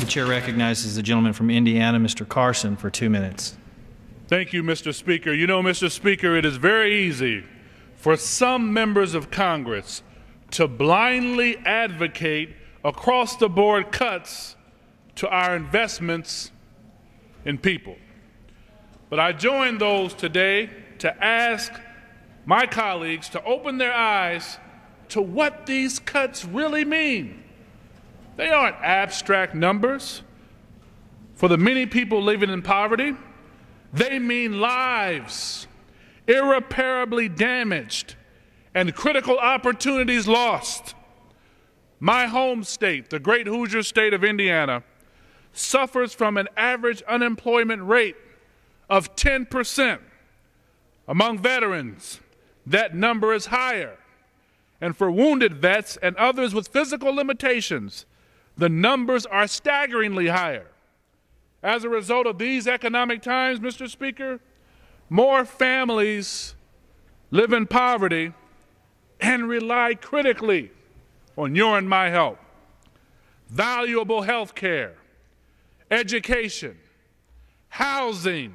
The chair recognizes the gentleman from Indiana, Mr. Carson, for 2 minutes. Thank you, Mr. Speaker. You know, Mr. Speaker, it is very easy for some members of Congress to blindly advocate across-the-board cuts to our investments in people. But I join those today to ask my colleagues to open their eyes to what these cuts really mean. They aren't abstract numbers for the many people living in poverty. They mean lives irreparably damaged and critical opportunities lost. My home state, the great Hoosier state of Indiana, suffers from an average unemployment rate of 10%. Among veterans, that number is higher. And for wounded vets and others with physical limitations, the numbers are staggeringly higher. As a result of these economic times, Mr. Speaker, more families live in poverty and rely critically on your and my help. Valuable health care, education, housing,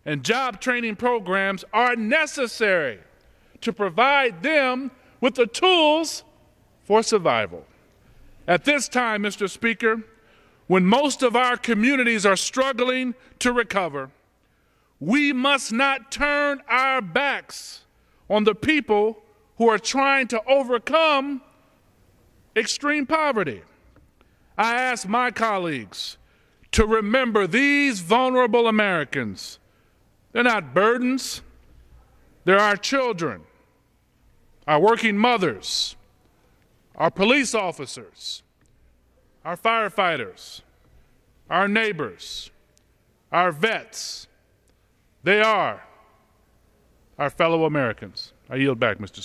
and job training programs are necessary to provide them with the tools for survival. At this time, Mr. Speaker, when most of our communities are struggling to recover, we must not turn our backs on the people who are trying to overcome extreme poverty. I ask my colleagues to remember these vulnerable Americans. They're not burdens. They're our children, our working mothers, our police officers, our firefighters, our neighbors, our vets. They are our fellow Americans. I yield back, Mr. Speaker.